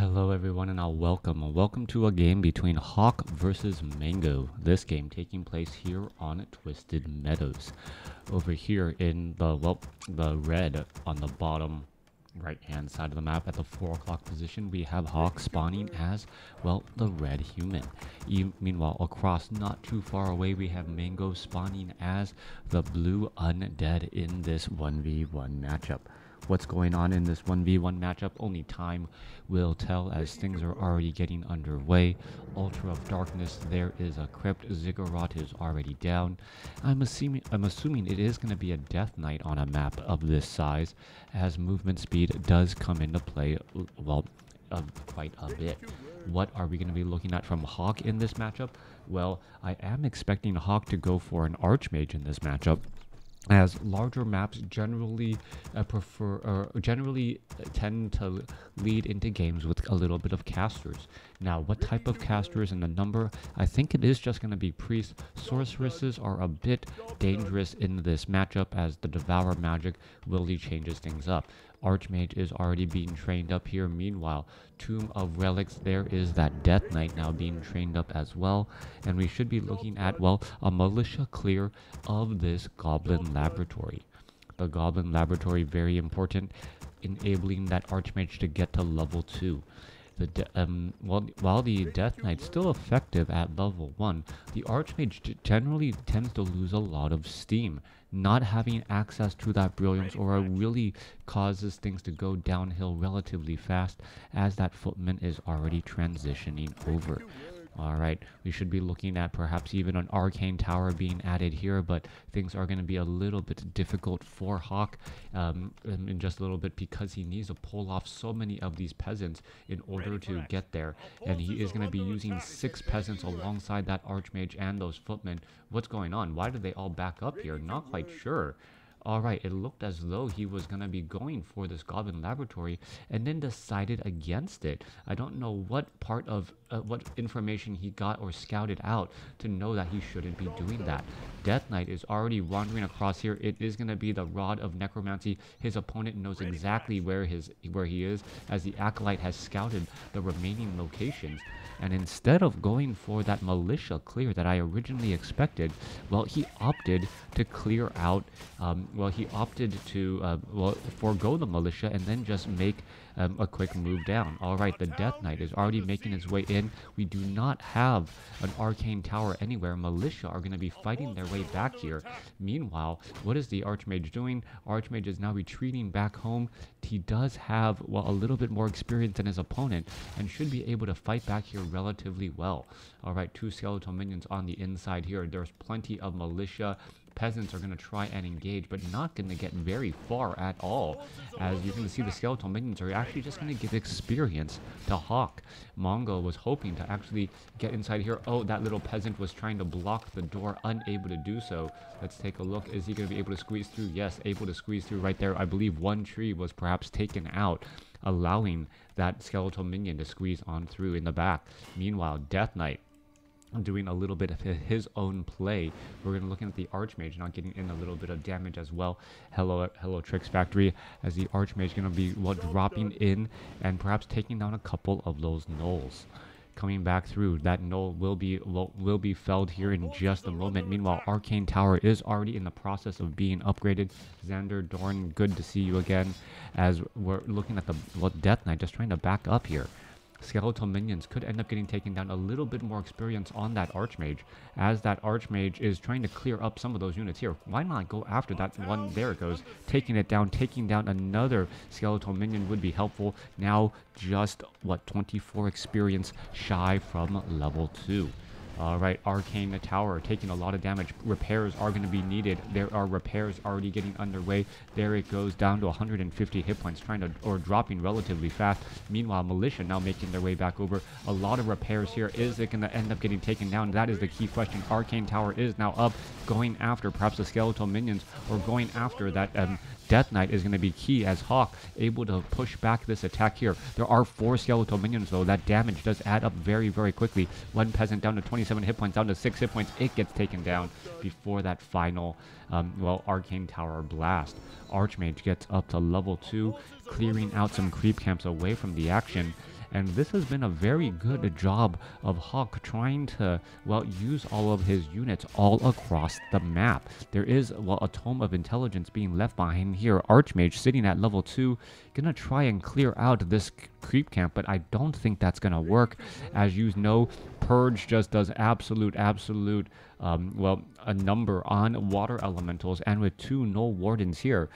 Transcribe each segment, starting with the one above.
Hello everyone and welcome to a game between Hawk versus Mango. This game taking place here on Twisted Meadows. Over here in the red on the bottom right hand side of the map at the 4 o'clock position, we have Hawk spawning as, the red human. Meanwhile, across not too far away, we have Mango spawning as the blue undead in this 1v1 matchup. What's going on in this 1v1 matchup? Only time will tell as things are already getting underway. Ultra of Darkness, there is a crypt. Ziggurat is already down. I'm assuming it is going to be a Death Knight on a map of this size, as movement speed does come into play, quite a bit. What are we going to be looking at from Hawk in this matchup? Well, I am expecting Hawk to go for an Archmage in this matchup, as larger maps generally tend to lead into games with a little bit of casters. Now, what type of casters and the number? I think it is just going to be priests. Sorceresses are a bit dangerous in this matchup, as the Devour magic really changes things up. Archmage is already being trained up here. Meanwhile, Tomb of Relics, there is that Death Knight now being trained up as well. And we should be looking at, a militia clear of this Goblin Laboratory. The Goblin Laboratory, very important, enabling that Archmage to get to level 2. While the Death Knight's still effective at level 1, the Archmage generally tends to lose a lot of steam. Not having access to that Brilliance Aura really causes things to go downhill relatively fast, as that Footman is already transitioning over. Alright, we should be looking at perhaps even an Arcane Tower being added here, but things are going to be a little bit difficult for Hawk in just a little bit, because he needs to pull off so many of these peasants in order to get there. And he is going to be using 6 peasants alongside that Archmage and those footmen. What's going on? Why did they all back up here? Not quite sure. Alright, it looked as though he was going to be going for this Goblin Laboratory and then decided against it. I don't know what part of what information he got or scouted out to know that he shouldn't be doing that. Death Knight is already wandering across here. It is going to be the Rod of Necromancy. His opponent knows exactly where he is, as the Acolyte has scouted the remaining locations. And instead of going for that militia clear that I originally expected, he opted to clear out, he opted to, forego the militia and then just make a quick move down. Alright, the Death Knight is already making his way in. We do not have an Arcane Tower anywhere. Militia are going to be fighting their way back here. Meanwhile, what is the Archmage doing? Archmage is now retreating back home. He does have, a little bit more experience than his opponent, and should be able to fight back here relatively well. Alright, 2 skeletal minions on the inside here. There's plenty of militia. Peasants are going to try and engage, but not going to get very far at all. As you can see, the skeletal minions are actually just going to give experience to Hawk. Mongo was hoping to actually get inside here. Oh, that little peasant was trying to block the door, unable to do so. Let's take a look. Is he going to be able to squeeze through? Yes, able to squeeze through right there. I believe one tree was perhaps taken out, allowing that skeletal minion to squeeze on through in the back. Meanwhile, Death Knight doing a little bit of his own play. We're going to look at the Archmage not getting in a little bit of damage as well. Hello Tricks Factory, as the Archmage going to be dropping in and perhaps taking down a couple of those gnolls. Coming back through, that gnoll will be felled here in just a moment. Meanwhile, Arcane Tower is already in the process of being upgraded. Xander Dorn, good to see you again, as we're looking at the Death Knight just trying to back up here. Skeletal minions could end up getting taken down. A little bit more experience on that Archmage, as that Archmage is trying to clear up some of those units here. Why not go after that one? There it goes, taking it down. Taking down another skeletal minion would be helpful. Now just 24 experience shy from level 2. Alright, Arcane Tower taking a lot of damage. Repairs are going to be needed. There are repairs already getting underway. There it goes, down to 150 hit points, dropping relatively fast. Meanwhile, Militia now making their way back over. A lot of repairs here. Is it going to end up getting taken down? That is the key question. Arcane Tower is now up, going after perhaps the skeletal minions, or going after that Death Knight is going to be key, as Hawk able to push back this attack here. There are 4 skeletal minions, though. That damage does add up very, very quickly. One peasant down to 27 hit points, down to 6 hit points. It gets taken down before that final, Arcane Tower blast. Archmage gets up to level 2, clearing out some creep camps away from the action, And this has been a very good job of Hawk trying to, well, use all of his units all across the map. There is, well, a Tome of Intelligence being left behind here. Archmage sitting at level 2, gonna try and clear out this creep camp, but I don't think that's gonna work. As you know, Purge just does absolute, well, a number on water elementals, and with 2 Null Wardens here,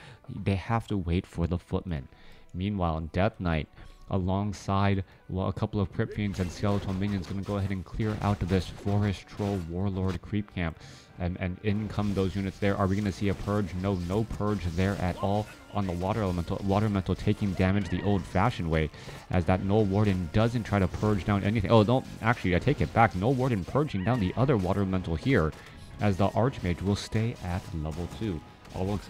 they have to wait for the Footmen. Meanwhile, Death Knight, alongside, well, a couple of Crypt Fiends and Skeletal Minions, going to go ahead and clear out this Forest Troll Warlord creep camp. And in come those units there. Are we going to see a Purge? No, no Purge there at all on the Water Elemental. Water Elemental taking damage the old-fashioned way, as that Null Warden doesn't try to purge down anything. Oh, no, actually, I take it back. Null Warden purging down the other Water Elemental here, as the Archmage will stay at level 2.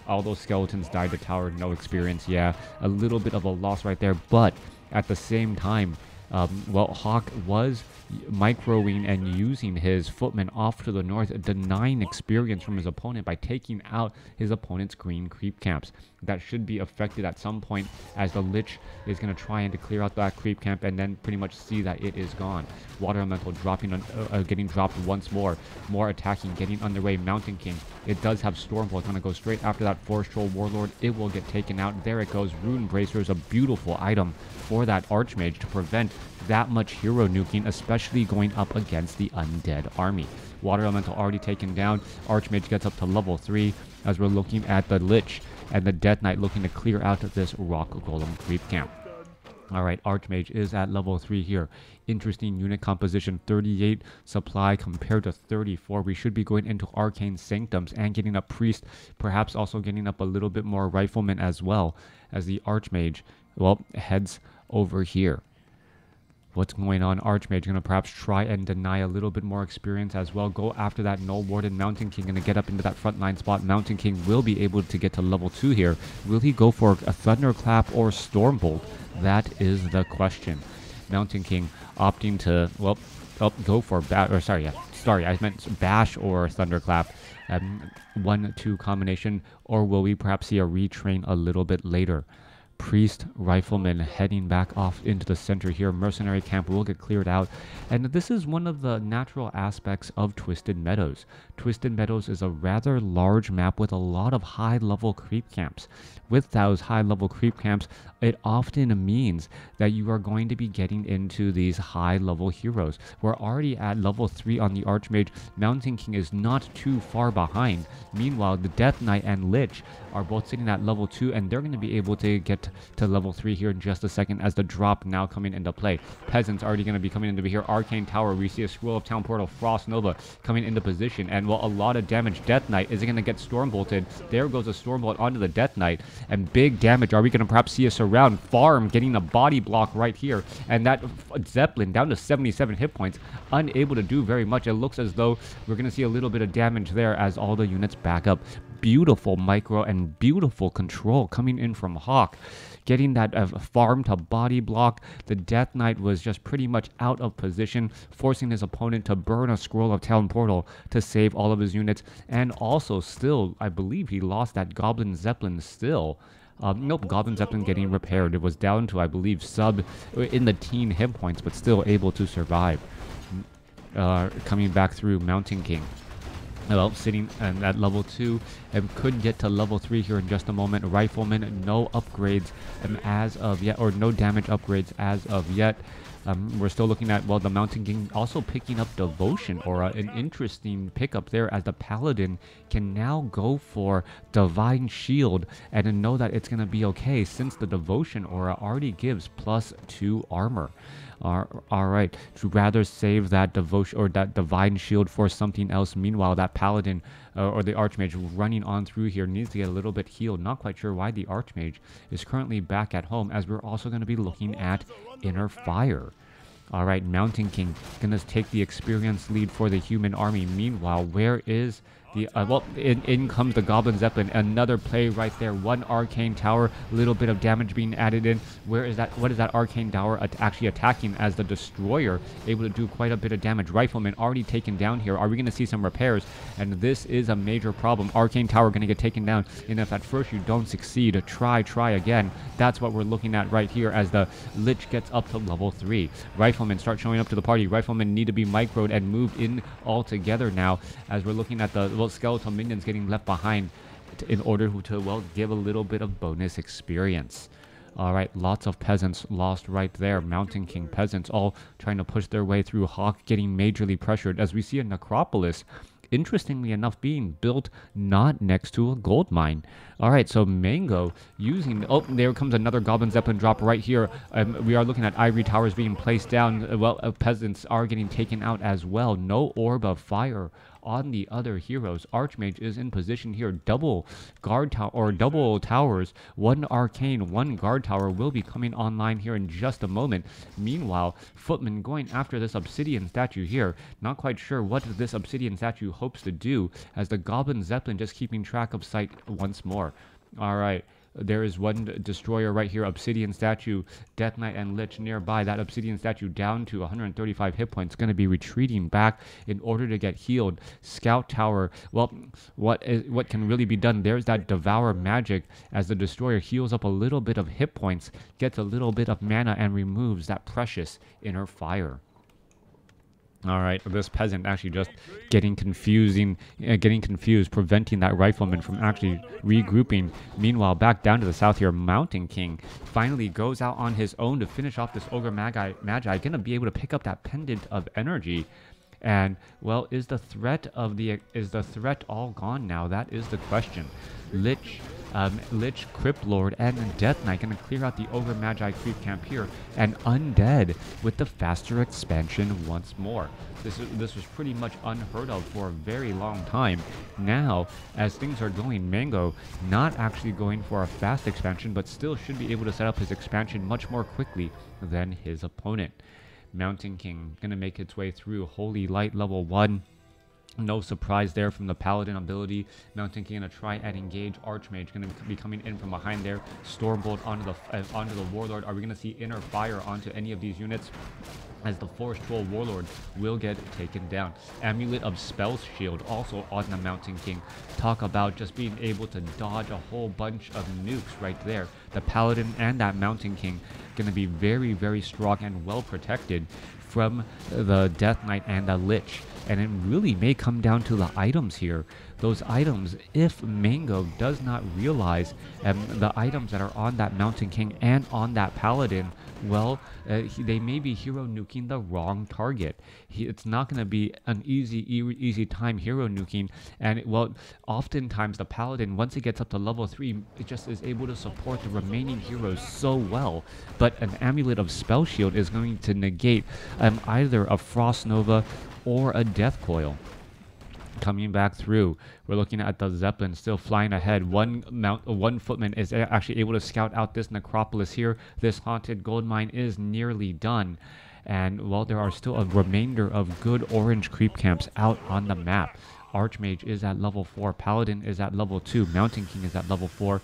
All those skeletons died to tower, no experience. Yeah, a little bit of a loss right there, but at the same time, well, Hawk was microing and using his Footmen off to the north, denying experience from his opponent by taking out his opponent's green creep camps. That should be affected at some point, as the Lich is going to try and to clear out that creep camp and then pretty much see that it is gone. Water Elemental dropping, getting dropped once more. More attacking, getting underway. Mountain King, it does have Stormbolt. Going to go straight after that Forest Troll Warlord. It will get taken out. There it goes. Rune Bracer is a beautiful item for that Archmage to prevent that much hero nuking, especially going up against the undead army. Water Elemental already taken down. Archmage gets up to level 3, as we're looking at the Lich and the Death Knight looking to clear out this Rock Golem creep camp. Alright, Archmage is at level 3 here. Interesting unit composition, 38 supply compared to 34. We should be going into Arcane Sanctums and getting up Priest, perhaps also getting up a little bit more Rifleman as well, as the Archmage, well, heads over here. What's going on? Archmage going to perhaps try and deny a little bit more experience as well. Go after that Null Warden. Mountain King going to get up into that frontline spot. Mountain King will be able to get to level 2 here. Will he go for a Thunderclap or Stormbolt? That is the question. Mountain King opting to, well, go for I meant Bash or Thunderclap. 1-2 combination, or will we perhaps see a retrain a little bit later? Priest, Rifleman heading back off into the center here. Mercenary camp will get cleared out. And this is one of the natural aspects of Twisted Meadows. Twisted Meadows is a rather large map with a lot of high-level creep camps. With those high-level creep camps, it often means that you are going to be getting into these high-level heroes. We're already at level 3 on the Archmage. Mountain King is not too far behind. Meanwhile, the Death Knight and Lich are both sitting at level 2, and they're going to be able to get to level 3 here in just a second, as the drop now coming into play. Peasants already going to be coming into here. Arcane Tower, we see a Scroll of Town Portal, Frost Nova coming into position, and well, a lot of damage. Death Knight is going to get Stormbolted. There goes a Stormbolt onto the Death Knight, and big damage. Are we going to perhaps see a surround? Farm getting a body block right here, and that Zeppelin down to 77 hit points, unable to do very much. It looks as though we're going to see a little bit of damage there as all the units back up. Beautiful micro and beautiful control coming in from Hawk. Getting that farm to body block. The Death Knight was just pretty much out of position, forcing his opponent to burn a Scroll of Town Portal to save all of his units. And also still, I believe he lost that Goblin Zeppelin still. Nope, Goblin Zeppelin getting repaired. It was down to, I believe, sub in the teen hit points, but still able to survive. Coming back through Mountain King. Well, sitting at level 2 and could get to level 3 here in just a moment. Rifleman, no upgrades as of yet, or no damage upgrades as of yet. We're still looking at, well, the Mountain King also picking up Devotion Aura, an interesting pickup there, as the Paladin can now go for Divine Shield and know that it's going to be okay, since the Devotion Aura already gives +2 armor. Alright, to rather save that devotion or that Divine Shield for something else. Meanwhile, that Paladin or the Archmage running on through here needs to get a little bit healed. Not quite sure why the Archmage is currently back at home, as we're also going to be looking at Inner Fire. Alright, Mountain King going to take the experience lead for the human army. Meanwhile, where is Well, in comes the Goblin Zeppelin. Another play right there. One Arcane Tower. Little bit of damage being added in. Where is that? What is that Arcane Tower actually attacking as the Destroyer? Able to do quite a bit of damage. Rifleman already taken down here. Are we going to see some repairs? And this is a major problem. Arcane Tower going to get taken down. And if at first you don't succeed, try again. That's what we're looking at right here as the Lich gets up to level 3. Riflemen start showing up to the party. Riflemen need to be microed and moved in all together now as we're looking at the skeletal minions getting left behind in order to, well, give a little bit of bonus experience. Alright, lots of peasants lost right there. Mountain King peasants all trying to push their way through. Hawk getting majorly pressured as we see a necropolis, interestingly enough, being built not next to a gold mine. Alright, so Mango using... Oh, there comes another Goblin Zeppelin drop right here. We are looking at ivory towers being placed down. Well, peasants are getting taken out as well. No orb of fire on the other heroes. Archmage is in position here. Double guard tower or double towers. One arcane, one guard tower will be coming online here in just a moment. Meanwhile, Footman going after this obsidian statue here. Not quite sure what this obsidian statue hopes to do as the Goblin Zeppelin just keeping track of sight once more. Alright. There is one destroyer right here, Obsidian Statue, Death Knight and Lich nearby. That Obsidian Statue down to 135 hit points, going to be retreating back in order to get healed. Scout Tower, well, what can really be done? There's that Devour Magic as the destroyer heals up a little bit of hit points, gets a little bit of mana, and removes that precious inner fire. Alright, this peasant actually just getting confused, preventing that rifleman from actually regrouping. Meanwhile, back down to the south here, Mountain King finally goes out on his own to finish off this Ogre Magi. Gonna be able to pick up that Pendant of Energy. And, well, is the threat all gone now? That is the question. Lich, Crypt Lord, and Death Knight gonna clear out the Ogre Magi creep camp here, and Undead with the faster expansion once more. This was pretty much unheard of for a very long time. Now, as things are going, Mango not actually going for a fast expansion, but still should be able to set up his expansion much more quickly than his opponent. Mountain King gonna make its way through Holy Light level 1. No surprise there from the Paladin ability. Mountain King gonna try and engage. Archmage gonna be coming in from behind there. Stormbolt onto the Warlord. Are we gonna see Inner Fire onto any of these units? As the Forest Troll Warlord will get taken down. Amulet of Spell's Shield also on the Mountain King. Talk about just being able to dodge a whole bunch of nukes right there. The Paladin and that Mountain King gonna be very, very strong and well protected from the Death Knight and the Lich. And it really may come down to the items here. Those items, if Mango does not realize the items that are on that Mountain King and on that Paladin, well, they may be hero nuking the wrong target. It's not going to be an easy time hero nuking. And, well, oftentimes the Paladin, once it gets up to level 3, it just is able to support the remaining heroes so well. But an Amulet of Spell Shield is going to negate either a Frost Nova or a Death Coil. Coming back through, we're looking at the Zeppelin still flying ahead. One footman is actually able to scout out this necropolis here. This haunted gold mine is nearly done. And, well, there are still a remainder of good orange creep camps out on the map. Archmage is at level 4. Paladin is at level 2. Mountain King is at level 4.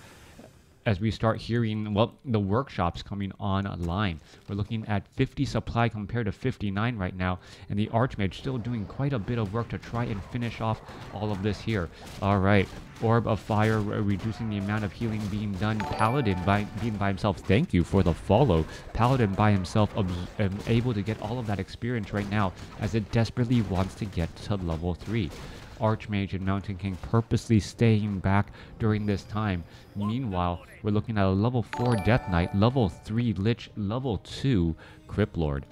As we start hearing, well, the workshops coming online. We're looking at 50 supply compared to 59 right now, and the Archmage still doing quite a bit of work to try and finish off all of this here. Alright, Orb of Fire, reducing the amount of healing being done. Paladin being by himself, thank you for the follow. Paladin by himself able to get all of that experience right now as it desperately wants to get to level 3. Archmage and Mountain King purposely staying back during this time. Meanwhile, we're looking at a level 4 Death Knight, level 3 Lich, level 2 Crypt Lord.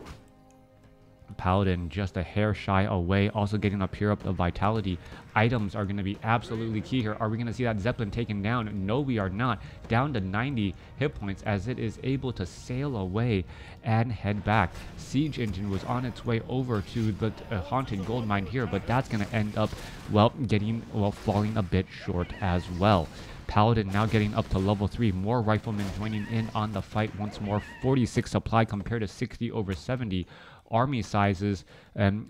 Paladin just a hair shy away, also getting up here up the vitality. Items are going to be absolutely key here. Are we going to see that Zeppelin taken down? No, we are not. Down to 90 hit points as it is able to sail away and head back. Siege Engine was on its way over to the haunted gold mine here, but that's going to end up, well, falling a bit short as well. Paladin now getting up to level 3. More riflemen joining in on the fight once more. 46 supply compared to 60 over 70. army sizes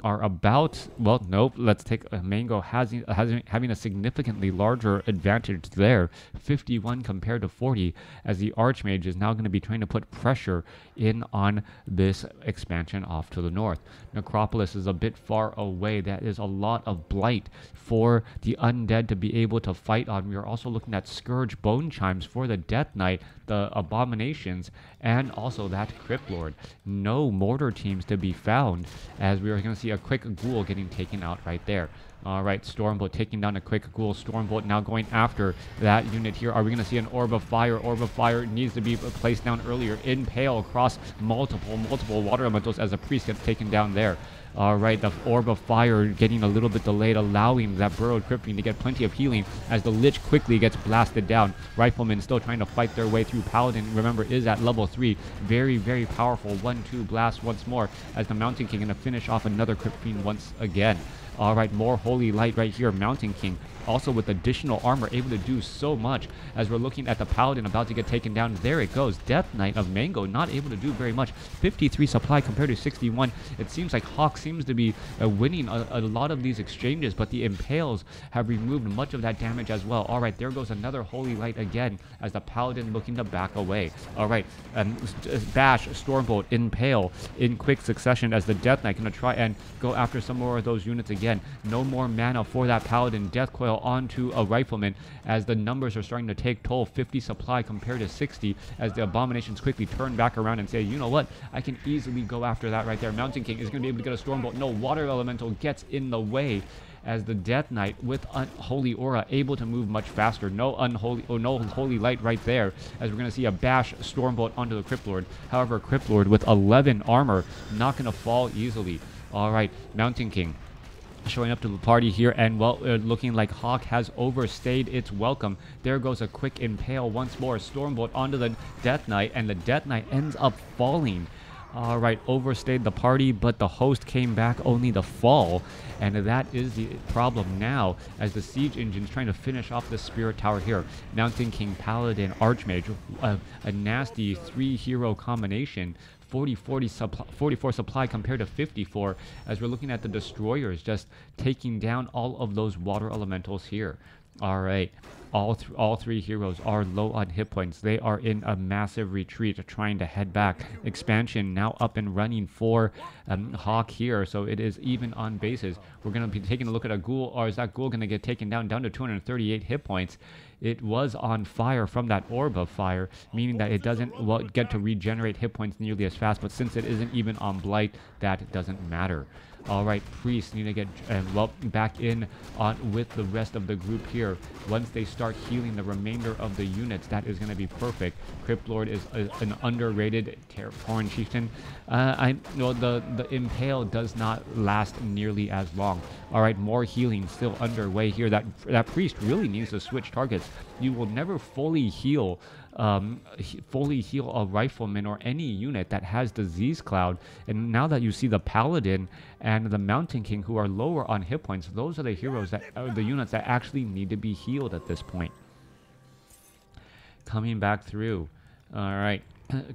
are about, well, nope, let's take Mango having a significantly larger advantage there, 51 compared to 40, as the Archmage is now going to be trying to put pressure in on this expansion off to the north. Necropolis is a bit far away. That is a lot of blight for the undead to be able to fight on. We are also looking at Scourge Bone Chimes for the Death Knight, the Abominations, and also that Crypt Lord. No mortar teams to be found, as we are going to see a quick ghoul getting taken out right there. Alright, Stormbolt taking down a quick ghoul. Stormbolt now going after that unit here. Are we going to see an Orb of Fire? Orb of Fire needs to be placed down earlier. Impale across multiple water elementals as a priest gets taken down there. Alright, the Orb of Fire getting a little bit delayed, allowing that Burrowed Cryptfiend to get plenty of healing as the Lich quickly gets blasted down. Riflemen still trying to fight their way through. Paladin, remember, is at level 3. Very, very powerful. 1-2 blast once more as the Mountain King going to finish off another Cryptfiend once again. Alright, more Holy Light right here. Mountain King also with additional armor able to do so much as we're looking at the Paladin about to get taken down. There it goes. Death Knight of Mango not able to do very much. 53 supply compared to 61. It seems like Hawk seems to be winning a lot of these exchanges, but the Impales have removed much of that damage as well. Alright, there goes another Holy Light again as the Paladin looking to back away. Alright, Bash, Stormbolt, Impale in quick succession as the Death Knight going to try and go after some more of those units again. No more mana for that Paladin. Death Coil onto a Rifleman as the numbers are starting to take toll. 50 supply compared to 60 as the Abominations quickly turn back around and say, you know what, I can easily go after that right there. Mountain King is going to be able to get a Stormbolt. No, Water Elemental gets in the way as the Death Knight with Unholy Aura able to move much faster. No Holy Light right there as we're going to see a Bash Stormbolt onto the Crypt Lord. However, Crypt Lord with 11 armor not going to fall easily. Alright, Mountain King showing up to the party here, and well, looking like Hawk has overstayed its welcome. There goes a quick Impale once more. Stormbolt onto the Death Knight, and the Death Knight ends up falling. Alright, overstayed the party, but the host came back only to fall. And that is the problem now as the Siege Engine's trying to finish off the Spirit Tower here. Mountain King, Paladin, Archmage, a nasty 3-hero combination. 44 supply compared to 54 as we're looking at the Destroyers just taking down all of those water elementals here. Alright, all three heroes are low on hit points. They are in a massive retreat trying to head back. Expansion now up and running for Hawk here, so it is even on bases. We're going to be taking a look at a ghoul, or is that ghoul going to get taken down to 238 hit points? It was on fire from that Orb of Fire, meaning that it doesn't get to regenerate hit points nearly as fast, but since it isn't even on Blight, that doesn't matter. Alright, Priests need to get back in with the rest of the group here. Once they start healing the remainder of the units, that is going to be perfect. Crypt Lord is an underrated Foreign Chieftain. I know the Impale does not last nearly as long. Alright, more healing still underway here. That Priest really needs to switch targets. You will never fully heal a Rifleman or any unit that has Disease Cloud. And now that you see the Paladin and the Mountain King who are lower on hit points, those are the heroes that are the units that actually need to be healed at this point. Coming back through. Alright,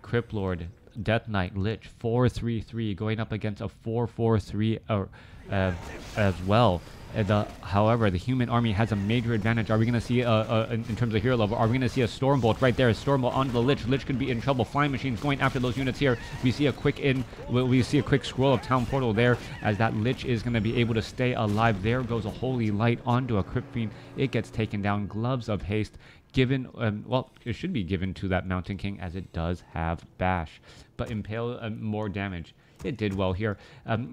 Crypt Lord, Death Knight, Lich, 4-3-3 going up against a 4-4-3 as well. However, the human army has a major advantage. Are we going to see, in terms of hero level, are we going to see a Stormbolt right there? A Stormbolt onto the Lich. Lich could be in trouble. Flying Machines going after those units here. We see a quick scroll of Town Portal there as that Lich is going to be able to stay alive. There goes a Holy Light onto a Cryptfiend. It gets taken down. Gloves of Haste given, well, it should be given to that Mountain King as it does have Bash. But Impale, more damage. It did well here.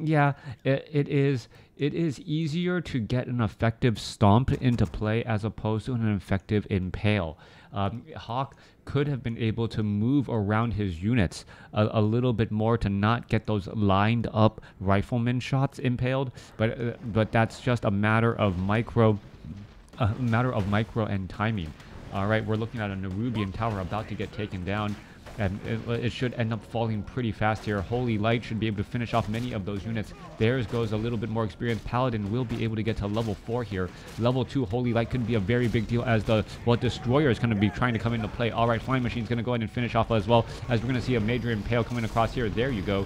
Yeah, it is easier to get an effective Stomp into play as opposed to an effective Impale. Hawk could have been able to move around his units a little bit more to not get those lined up Rifleman shots impaled, but that's just a matter of micro and timing. All right, we're looking at a Nerubian tower about to get taken down. and it should end up falling pretty fast here. Holy Light should be able to finish off many of those units. Theirs goes a little bit more experienced. Paladin will be able to get to level 4 here. Level 2 Holy Light could be a very big deal as the Destroyer is going to be trying to come into play. All right, Flying Machine's going to go ahead and finish off as well, as we're going to see a major Impale coming across here. There you go.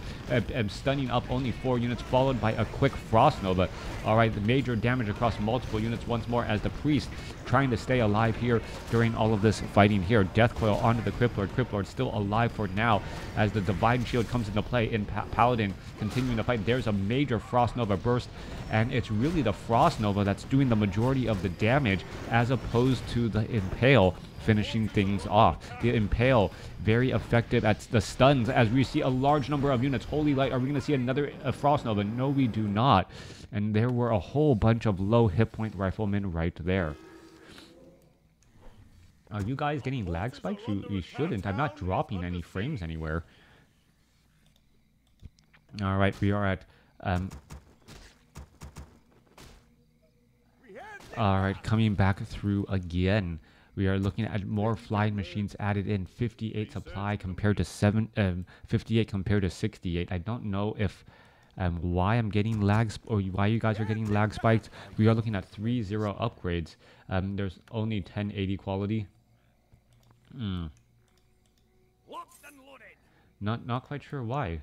Stunning up only 4 units, followed by a quick Frost Nova. All right, the major damage across multiple units once more as the Priest trying to stay alive here during all of this fighting here. Death Coil onto the Crypt Lord. Crypt Lord still alive for now as the Divine Shield comes into play in Paladin continuing to fight. There's a major Frost Nova burst, and it's really the Frost Nova that's doing the majority of the damage as opposed to the Impale finishing things off. The Impale very effective at the stuns as we see a large number of units. Holy Light, are we going to see another Frost Nova? No, we do not. And there were a whole bunch of low hit point riflemen right there. Are you guys getting lag spikes? You shouldn't. I'm not dropping any frames anywhere. Alright, we are at... Alright, coming back through again. We are looking at more flying machines added in. 58 supply compared to 58 compared to 68. I don't know if... why I'm getting lags, or why you guys are getting lag spikes. We are looking at 3-0 upgrades. There's only 1080 quality. Not quite sure why.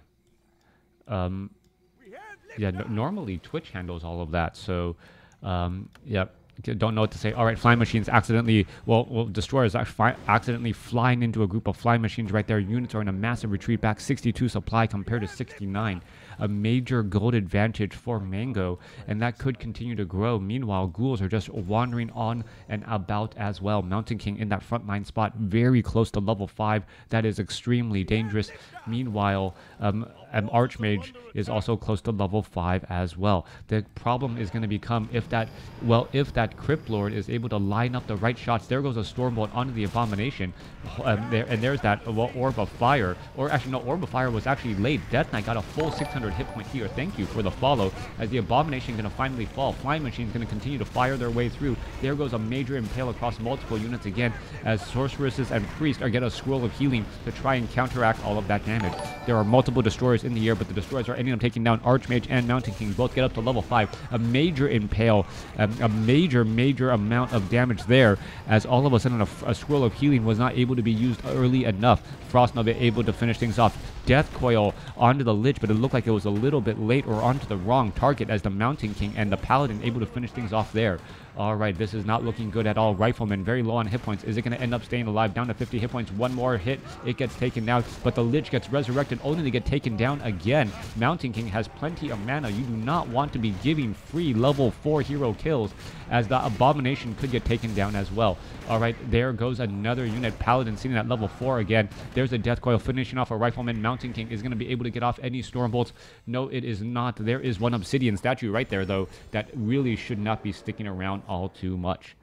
Yeah, normally Twitch handles all of that, so yeah, don't know what to say. All right, flying machines accidentally, well, Destroyers accidentally flying into a group of flying machines right there. Units are in a massive retreat back. 62 supply compared to 69. A major gold advantage for Mango, and that could continue to grow. Meanwhile, ghouls are just wandering on and about as well. Mountain King in that front line spot, very close to level 5. That is extremely dangerous. Meanwhile, Archmage is also close to level 5 as well. The problem is going to become if that Crypt Lord is able to line up the right shots. There goes a Stormbolt onto the Abomination. There's that Orb of Fire. Or actually, no, Orb of Fire was actually late. Death Knight got a full 600 hit point here. Thank you for the follow. As the Abomination going to finally fall. Flying Machine is going to continue to fire their way through. There goes a major Impale across multiple units again, as Sorceresses and Priests are getting a Scroll of Healing to try and counteract all of that damage. There are multiple Destroyers in the air, but the Destroyers are ending up taking down Archmage and Mountain King. Both get up to level 5. A major Impale, a major amount of damage there, as all of a sudden a Scroll of Healing was not able to be used early enough. Frost Nova able to finish things off. Death Coil onto the Lich, but it looked like it was a little bit late or onto the wrong target, as the Mountain King and the Paladin able to finish things off there. Alright, this is not looking good at all. Rifleman very low on hit points. Is it going to end up staying alive? Down to 50 hit points. One more hit. It gets taken down, but the Lich gets resurrected only to get taken down again. Mountain King has plenty of mana. You do not want to be giving free level 4 hero kills, as the Abomination could get taken down as well. Alright, there goes another unit. Paladin sitting at level 4 again. There's a Death Coil finishing off a Rifleman. Mountain King is going to be able to get off any Stormbolts. No, it is not. There is one Obsidian statue right there, though, that really should not be sticking around all too much.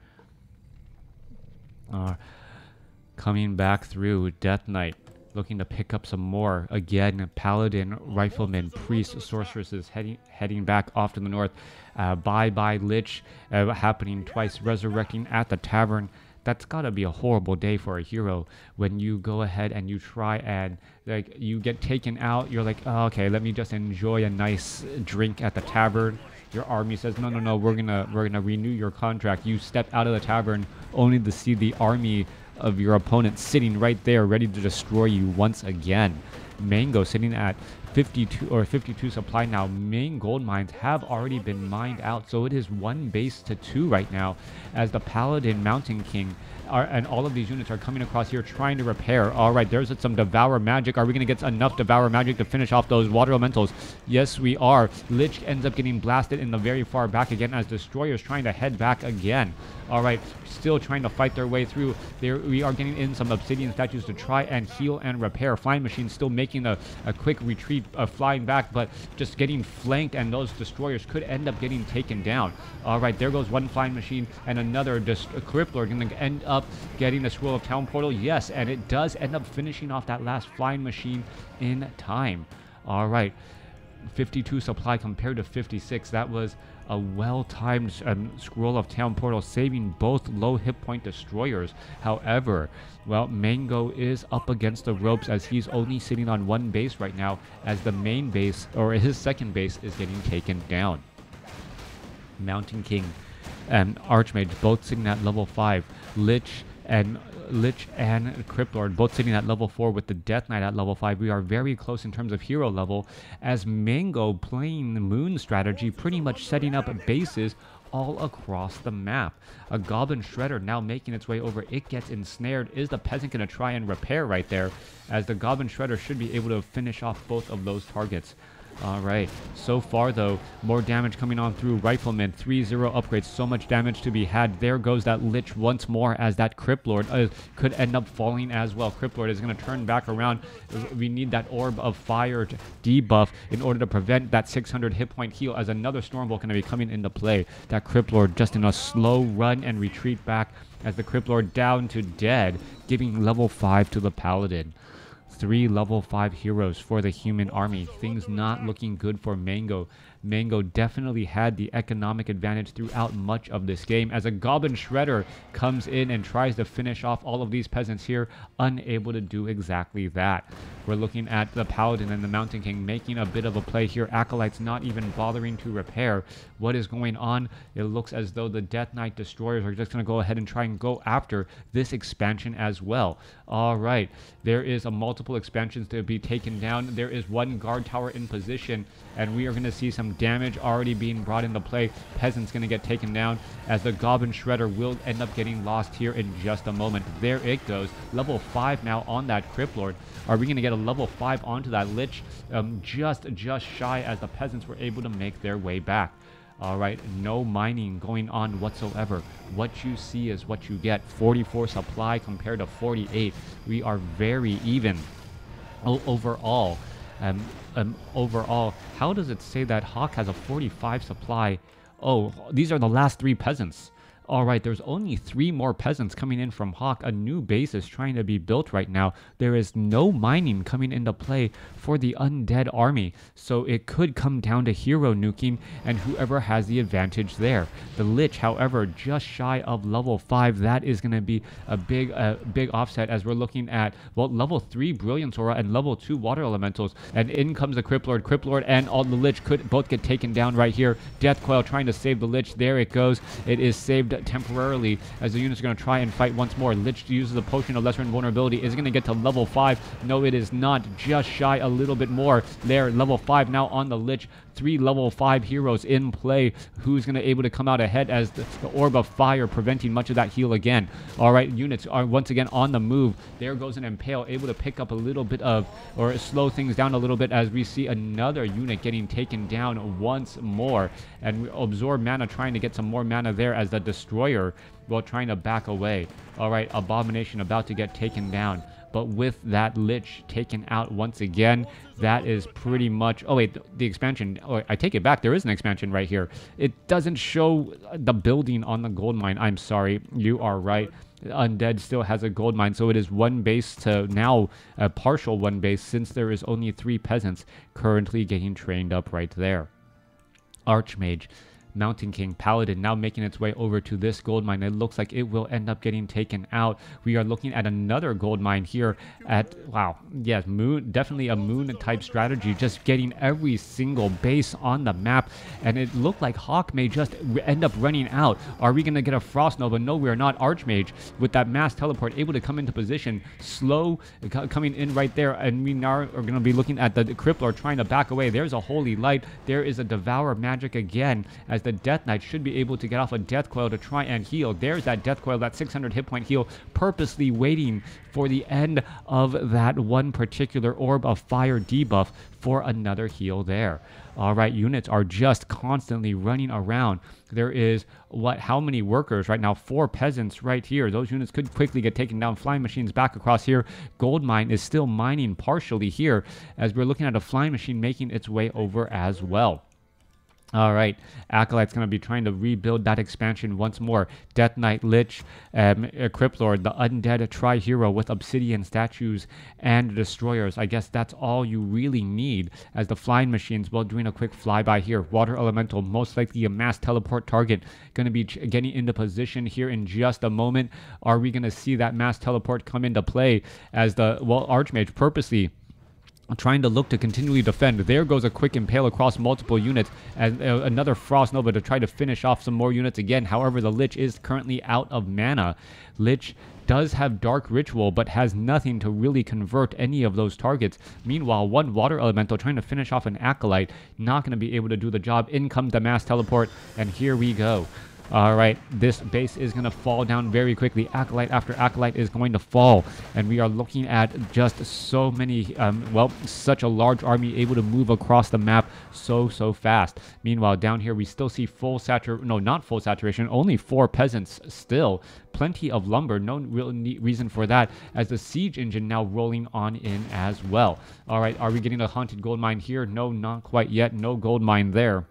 Coming back through, Death Knight looking to pick up some more. Again, Paladin, Rifleman, Priest, Sorceresses heading back off to the north. Bye-bye Lich happening twice. Resurrecting at the tavern. That's gotta be a horrible day for a hero when you go ahead and you try and like you get taken out. You're like, oh, okay, let me just enjoy a nice drink at the tavern. Your army says, no, we're gonna renew your contract. You step out of the tavern only to see the army of your opponent sitting right there, ready to destroy you once again. Mango sitting at 52 supply now. Main gold mines have already been mined out, so it is 1 base to 2 right now, as the Paladin, Mountain King and all of these units are coming across here trying to repair. All right, there's some Devour Magic. Are we going to get enough Devour Magic to finish off those Water Elementals? Yes, we are. Lich ends up getting blasted in the very far back again, as Destroyers trying to head back again. All right, still trying to fight their way through. There, we are getting in some Obsidian statues to try and heal and repair. Flying Machines still making a quick retreat, flying back, but just getting flanked, and those Destroyers could end up getting taken down. All right, there goes one Flying Machine, and another Crypt Lord going to end up getting the Scroll of Town Portal. Yes, and it does end up finishing off that last Flying Machine in time. All right. 52 supply compared to 56. That was a well-timed scroll of town portal, saving both low hit point destroyers. However, well, Mango is up against the ropes as he's only sitting on one base right now, as the main base, or his second base, is getting taken down. Mountain King and Archmage both sitting at level 5. Lich and Cryptlord both sitting at level 4 with the Death Knight at level 5. We are very close in terms of hero level, as Mango playing the Moon strategy, pretty much setting up bases all across the map. A Goblin Shredder now making its way over. It gets ensnared. Is the Peasant going to try and repair right there, as the Goblin Shredder should be able to finish off both of those targets. Alright, so far though, more damage coming on through Rifleman. 3-0 upgrades, so much damage to be had. There goes that Lich once more, as that Cryptlord could end up falling as well. Cryptlord is going to turn back around. We need that Orb of Fire debuff in order to prevent that 600 hit point heal, as another Stormbolt going to be coming into play. That Cryptlord just in a slow run and retreat back, as the Cryptlord down to dead, giving level 5 to the Paladin. 3 level 5 heroes for the human army. Things not looking good for Mango. Mango definitely had the economic advantage throughout much of this game, as a Goblin Shredder comes in and tries to finish off all of these peasants here, unable to do exactly that. We're looking at the Paladin and the Mountain King making a bit of a play here. Acolytes not even bothering to repair. What is going on? It looks as though the Death Knight Destroyers are just going to go ahead and try and go after this expansion as well. Alright, there is a multiple expansions to be taken down. There is one guard tower in position, and we are going to see some damage already being brought into play. Peasant's going to get taken down, as the Goblin Shredder will end up getting lost here in just a moment. There it goes. Level 5 now on that Cryptlord. Are we going to get a level 5 onto that Lich? Just shy, as the Peasants were able to make their way back. Alright, no mining going on whatsoever. What you see is what you get. 44 supply compared to 48. We are very even overall. Overall, how does it say that Hawk has a 45 supply? Oh, these are the last 3 peasants. Alright, there's only 3 more peasants coming in from Hawk. A new base is trying to be built right now. There is no mining coming into play for the undead army, so it could come down to hero nuking and whoever has the advantage there. The Lich, however, just shy of level 5. That is going to be a big offset, as we're looking at, well, level 3 Brilliance Aura and level 2 Water Elementals. And in comes the Cryptlord and all the Lich could both get taken down right here. Death Coil trying to save the Lich. There it goes. It is saved temporarily, as the units are going to try and fight once more. Lich uses the Potion of Lesser Invulnerability. Is it going to get to level 5? No, it is not. Just shy a little bit more there. Level 5 now on the Lich. 3 level 5 heroes in play. Who's going to able to come out ahead, as the Orb of Fire preventing much of that heal again. Alright, units are once again on the move. There goes an Impale, able to pick up a little bit of, or slow things down a little bit, as we see another unit getting taken down once more. And we absorb mana, trying to get some more mana there, as the Destroyer, while trying to back away. Alright, Abomination about to get taken down. But with that Lich taken out once again, that is pretty much... Oh, wait, the expansion... Oh, I take it back. There is an expansion right here. It doesn't show the building on the gold mine. I'm sorry. You are right. Undead still has a gold mine, so it is 1 base to now a partial 1 base, since there is only 3 peasants currently getting trained up right there. Archmage, Mountain King, Paladin now making its way over to this gold mine. It looks like it will end up getting taken out. We are looking at another gold mine here at, wow, yes, moon, definitely a moon type strategy, just getting every single base on the map. And it looked like Hawk may just end up running out. Are we going to get a Frost Nova? No, we are not. Archmage with that mass teleport able to come into position, slow coming in right there. And we now are going to be looking at the Cryptlord trying to back away. There's a Holy Light. There is a Devour Magic again, as the Death Knight should be able to get off a Death Coil to try and heal. There's that Death Coil, that 600 hit point heal, purposely waiting for the end of that one particular Orb of Fire debuff for another heal there. Alright, units are just constantly running around. There is, how many workers right now? 4 peasants right here. Those units could quickly get taken down. Flying machines back across here. Gold mine is still mining partially here, as we're looking at a flying machine making its way over as well. All right, Acolyte's going to be trying to rebuild that expansion once more. Death Knight, Lich, Crypt Lord, the Undead Tri-Hero with Obsidian statues and Destroyers. I guess that's all you really need as the flying machines, well, doing a quick flyby here. Water Elemental, most likely a mass teleport target, going to be getting into position here in just a moment. Are we going to see that mass teleport come into play as the, well, Archmage purposely trying to look to continually defend. There goes a quick impale across multiple units and another Frost Nova to try to finish off some more units again. However, the Lich is currently out of mana. Lich does have Dark Ritual, but has nothing to really convert any of those targets. Meanwhile, one Water Elemental trying to finish off an Acolyte, not going to be able to do the job. In comes the Mass Teleport, and here we go. All right, this base is going to fall down very quickly. Acolyte after Acolyte is going to fall. And we are looking at just so many, well, such a large army able to move across the map so fast. Meanwhile, down here, we still see full saturation. No, not full saturation. Only 4 peasants still. Plenty of lumber. No real reason for that, as the siege engine now rolling on in as well. All right, are we getting a haunted gold mine here? No, not quite yet. No gold mine there.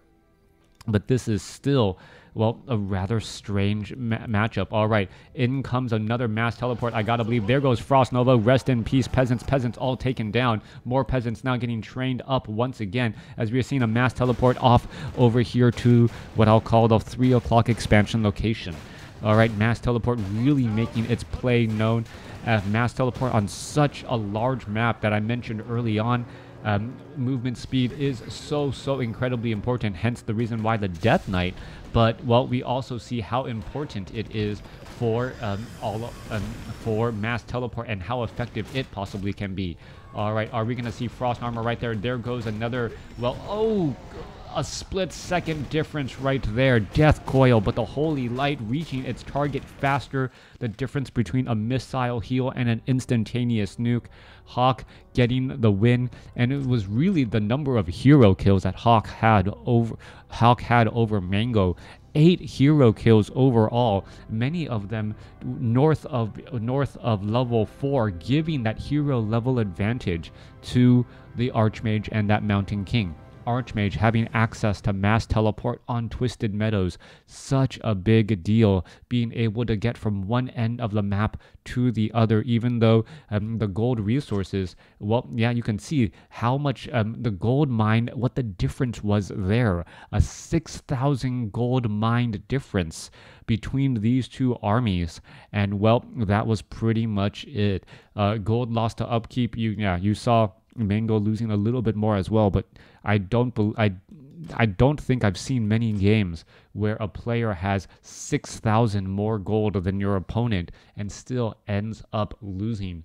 But this is still, well, a rather strange matchup. All right, in comes another mass teleport. I gotta believe. There goes Frost Nova. Rest in peace, peasants. Peasants all taken down. More peasants now getting trained up once again, as we are seeing a mass teleport off over here to what I'll call the 3 o'clock expansion location. All right, mass teleport really making its play known. Mass teleport on such a large map that I mentioned early on. Movement speed is so incredibly important, hence the reason why the Death Knight. But, well, we also see how important it is for for mass teleport and how effective it possibly can be. All right, are we going to see Frost Armor right there? There goes another, well, oh, a split-second difference right there. Death Coil, but the Holy Light reaching its target faster. The difference between a missile heal and an instantaneous nuke. Hawk getting the win, and it was really the number of hero kills that Hawk had over Mango. 8 hero kills overall, many of them north of level 4, giving that hero level advantage to the Archmage and that Mountain King. Archmage having access to mass teleport on Twisted Meadows, such a big deal, being able to get from one end of the map to the other, even though the gold resources, well, yeah, you can see how much the gold mine, what the difference was there. A 6,000 gold mined difference between these two armies, and, well, that was pretty much it. Gold lost to upkeep. You saw Mango losing a little bit more as well, but I don't think I've seen many games where a player has 6,000 more gold than your opponent and still ends up losing.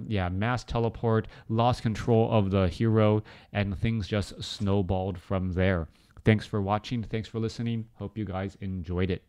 Yeah, mass teleport, lost control of the hero, and things just snowballed from there. Thanks for watching. Thanks for listening. Hope you guys enjoyed it.